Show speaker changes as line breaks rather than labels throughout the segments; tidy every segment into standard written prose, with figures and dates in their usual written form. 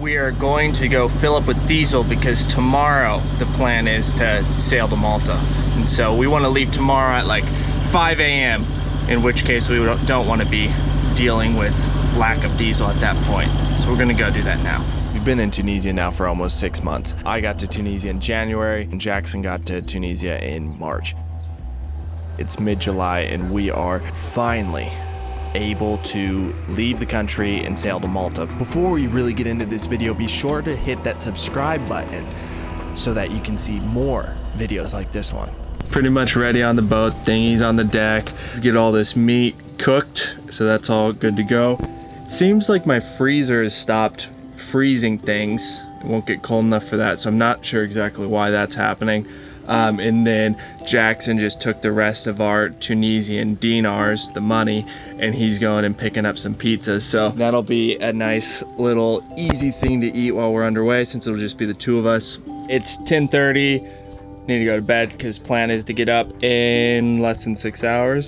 We are going to go fill up with diesel because tomorrow the plan is to sail to Malta. And so we want to leave tomorrow at like 5 a.m. in which case we don't want to be dealing with lack of diesel at that point. So we're gonna go do that now. We've been in Tunisia now for almost 6 months. I got to Tunisia in January and Jackson got to Tunisia in March. It's mid-July and we are finally able to leave the country and sail to Malta. Before we really get into this video, be sure to hit that subscribe button so that you can see more videos like this one. Pretty much ready on the boat, thingies on the deck. Get all this meat cooked, so that's all good to go. Seems like my freezer has stopped freezing things. It won't get cold enough for that, so I'm not sure exactly why that's happening. And then Jackson just took the rest of our Tunisian dinars, the money, and he's going and picking up some pizzas. So that'll be a nice little easy thing to eat while we're underway, since it'll just be the two of us. It's 10:30. Need to go to bed because plan is to get up in less than 6 hours,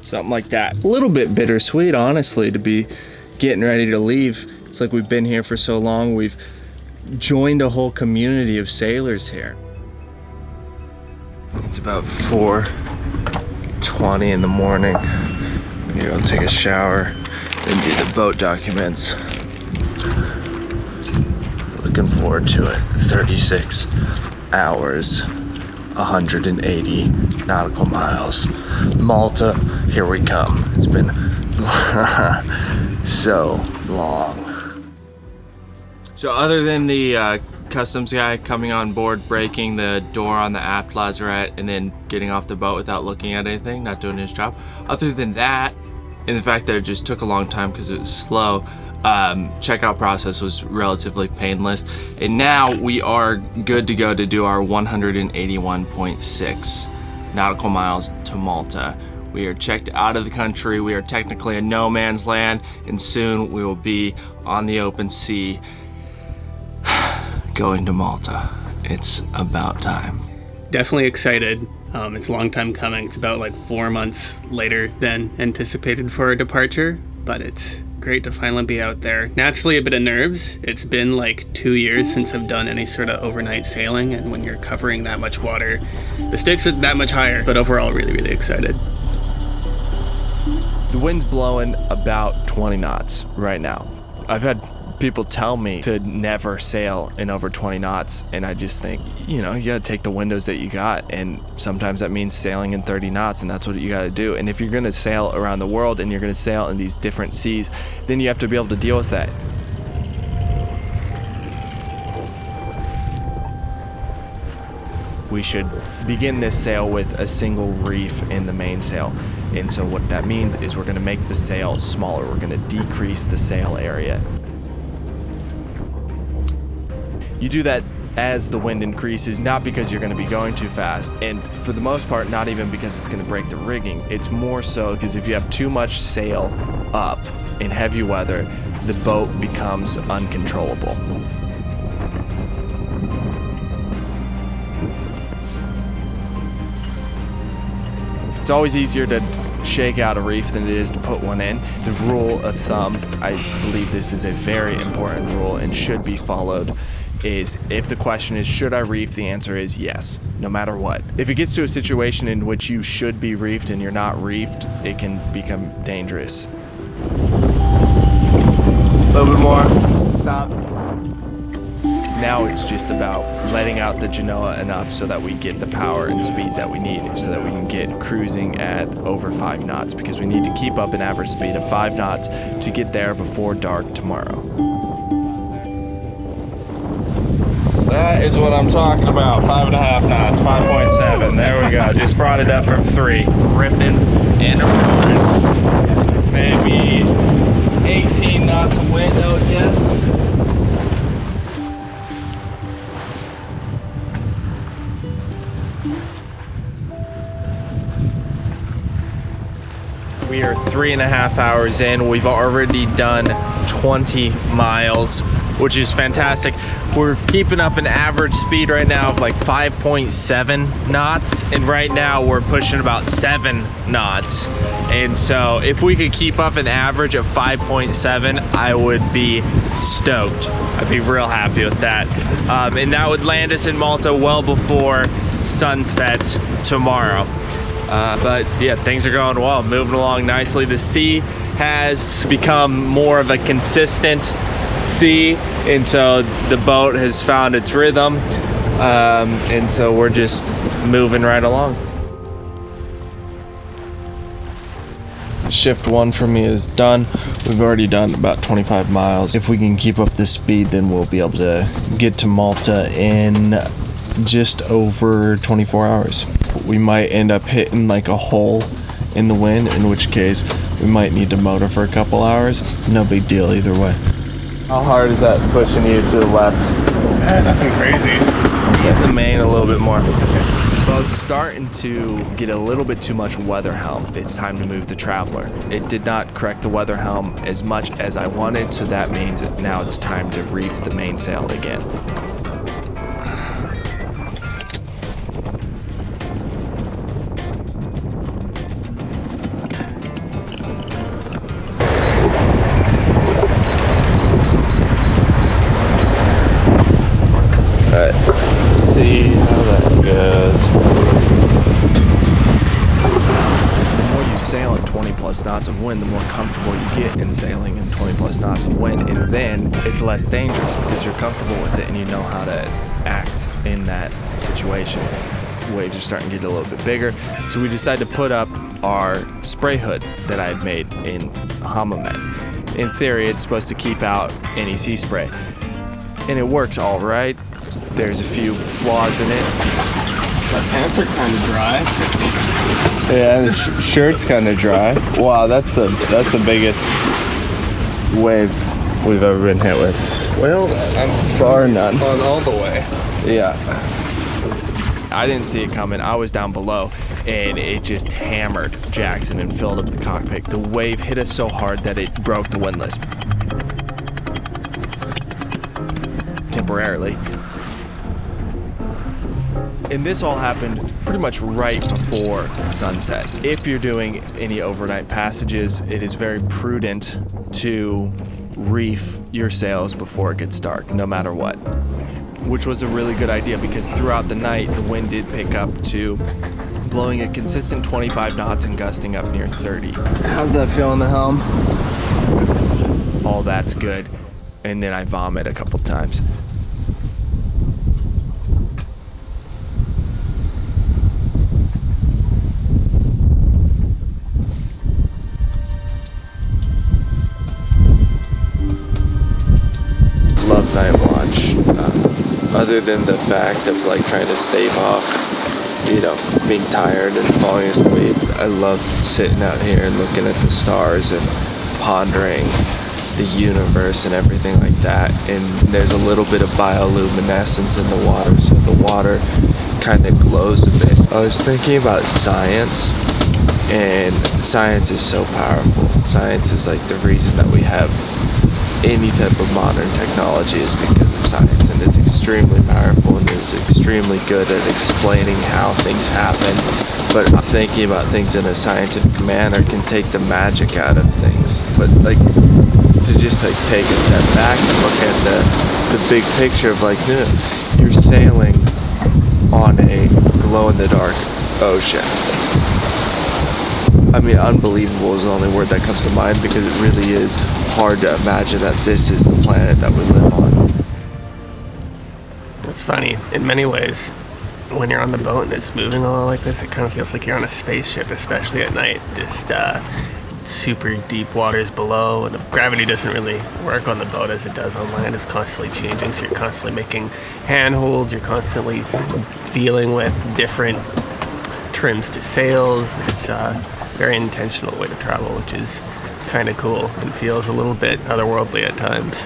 something like that. A little bit bittersweet, honestly, to be getting ready to leave. It's like we've been here for so long. We've joined a whole community of sailors here. It's about 4:20 in the morning. I'm gonna go take a shower and do the boat documents. Looking forward to it. 36 hours, 180 nautical miles. Malta, here we come. It's been so long. So other than the customs guy coming on board, breaking the door on the aft lazarette, and then getting off the boat without looking at anything, not doing his job, other than that, and the fact that it just took a long time because it was slow, checkout process was relatively painless, and now we are good to go to do our 181.6 nautical miles to Malta. We are checked out of the country. We are technically in no man's land, and soon we will be on the open sea going to Malta. It's about time.
Definitely excited. It's a long time coming. It's about like 4 months later than anticipated for our departure, but it's great to finally be out there. Naturally a bit of nerves. It's been like 2 years since I've done any sort of overnight sailing, and when you're covering that much water, the stakes are that much higher, but overall really, really excited.
The wind's blowing about 20 knots right now. I've had people tell me to never sail in over 20 knots, and I just think, you know, you gotta take the windows that you got, and sometimes that means sailing in 30 knots, and that's what you gotta do. And if you're gonna sail around the world and you're gonna sail in these different seas, then you have to be able to deal with that. We should begin this sail with a single reef in the mainsail. And so what that means is we're gonna make the sail smaller. We're gonna decrease the sail area. You do that as the wind increases, not because you're gonna be going too fast, and for the most part, not even because it's gonna break the rigging. It's more so because if you have too much sail up in heavy weather, the boat becomes uncontrollable. It's always easier to shake out a reef than it is to put one in. The rule of thumb, I believe this is a very important rule and should be followed, is if the question is, should I reef? The answer is yes, no matter what. If it gets to a situation in which you should be reefed and you're not reefed, it can become dangerous. A little bit more, stop. Now it's just about letting out the Genoa enough so that we get the power and speed that we need so that we can get cruising at over 5 knots, because we need to keep up an average speed of 5 knots to get there before dark tomorrow. That is what I'm talking about. 5.5 knots, 5.7. There we go. Just brought it up from 3. Ripping and roaring. Maybe 18 knots of wind, I would guess. We are 3.5 hours in. We've already done 20 miles. which is fantastic. We're keeping up an average speed right now of like 5.7 knots, and right now we're pushing about 7 knots. And so if we could keep up an average of 5.7, I would be stoked. I'd be real happy with that. And that would land us in Malta well before sunset tomorrow. But yeah, things are going well, moving along nicely. The sea has become more of a consistent sea, and so the boat has found its rhythm, and so we're just moving right along. Shift 1 for me is done. We've already done about 25 miles. If we can keep up this speed, then we'll be able to get to Malta in just over 24 hours. We might end up hitting like a hole in the wind, in which case we might need to motor for a couple hours. No big deal either way. How hard is that pushing you to the left?
Nothing crazy.
Ease the main a little bit more.
Boat's starting to get a little bit too much weather helm. It's time to move the Traveler. It did not correct the weather helm as much as I wanted, so that means that now it's time to reef the mainsail again.
See how that goes.
The more you sail in 20 plus knots of wind, the more comfortable you get in sailing in 20 plus knots of wind, and then it's less dangerous because you're comfortable with it and you know how to act in that situation. Waves are starting to get a little bit bigger, so we decided to put up our spray hood that I had made in Hammamet. In theory, it's supposed to keep out any sea spray, and it works all right. There's a few flaws in it.
My pants are kind of dry.
Yeah, the shirt's kind of dry. Wow, that's the biggest wave we've ever been hit with.
Well, I'm
Bar none.
on all the way.
Yeah.
I didn't see it coming. I was down below, and it just hammered Jackson and filled up the cockpit. The wave hit us so hard that it broke the windlass. Temporarily. And this all happened pretty much right before sunset. If you're doing any overnight passages, it is very prudent to reef your sails before it gets dark, no matter what. Which was a really good idea because throughout the night, the wind did pick up to blowing a consistent 25 knots and gusting up near 30.
How's that feel in the helm?
All that's good. And then I vomit a couple times.
Love night watch. Other than the fact of like trying to stave off, you know, being tired and falling asleep, I love sitting out here and looking at the stars and pondering the universe and everything like that. And there's a little bit of bioluminescence in the water, so the water kind of glows a bit. I was thinking about science, and science is so powerful. Science is like the reason that we have any type of modern technology is because of science, and it's extremely powerful and it's extremely good at explaining how things happen. But thinking about things in a scientific manner can take the magic out of things. But like to just like take a step back and look at the big picture of like, no, you're sailing on a glow-in-the-dark ocean. I mean, unbelievable is the only word that comes to mind because it really is hard to imagine that this is the planet that we live on.
It's funny. In many ways, when you're on the boat and it's moving along like this, it kind of feels like you're on a spaceship, especially at night. Just super deep waters below, and the gravity doesn't really work on the boat as it does on land. It's constantly changing, so you're constantly making handholds, you're constantly dealing with different trims to sails. It's very intentional way to travel, which is kind of cool and feels a little bit otherworldly at times.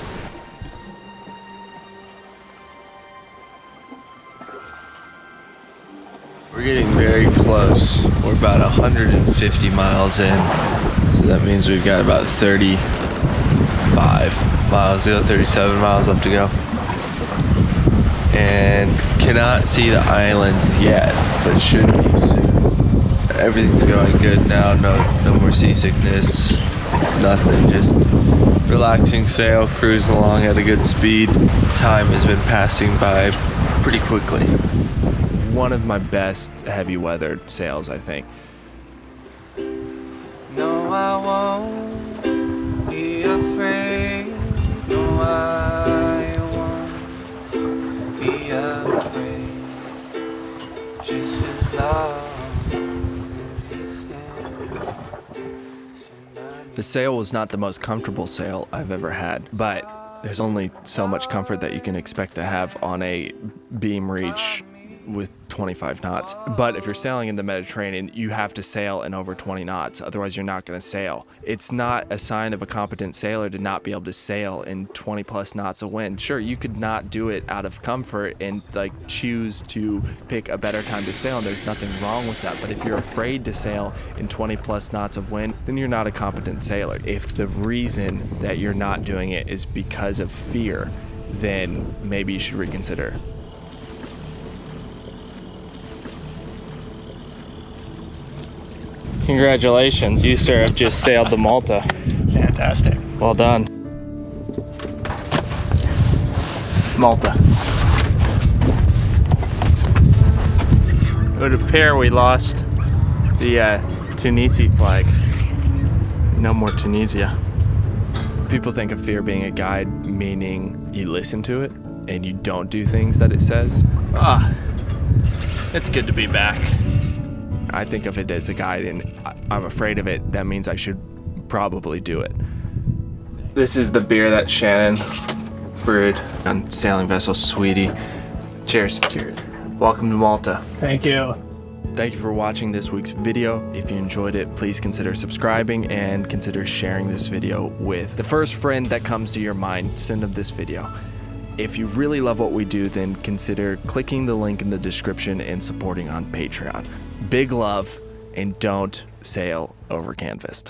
We're getting very close. We're about 150 miles in, so that means we've got about 30
35 miles to go, 37 miles left to go. And cannot see the islands yet, but should be soon. Everything's going good now, no more seasickness, nothing, just relaxing sail, cruising along at a good speed. Time has been passing by pretty quickly.
One of my best heavy weathered sails, I think.
No, I won't be afraid. No, I won't be afraid. Just as long as you stand.
The sail was not the most comfortable sail I've ever had, but there's only so much comfort that you can expect to have on a beam reach with 25 knots. But if you're sailing in the Mediterranean, you have to sail in over 20 knots, otherwise you're not going to sail. It's not a sign of a competent sailor to not be able to sail in 20 plus knots of wind. Sure, you could not do it out of comfort and like choose to pick a better time to sail, and there's nothing wrong with that. But if you're afraid to sail in 20 plus knots of wind, then you're not a competent sailor. If the reason that you're not doing it is because of fear, then maybe you should reconsider.
Congratulations, you sir have just sailed the Malta.
Fantastic.
Well done. Malta. It would appear we lost the Tunisia flag. No more Tunisia.
People think of fear being a guide, meaning you listen to it and you don't do things that it says.
It's good to be back.
I think of it as a guide and I'm afraid of it. That means I should probably do it.
This is the beer that Shannon brewed on sailing vessel Sweetie. Cheers. Cheers. Welcome to Malta.
Thank you.
Thank you for watching this week's video. If you enjoyed it, please consider subscribing and consider sharing this video with the first friend that comes to your mind. Send them this video. If you really love what we do, then consider clicking the link in the description and supporting on Patreon. Big love, and don't sail over canvas.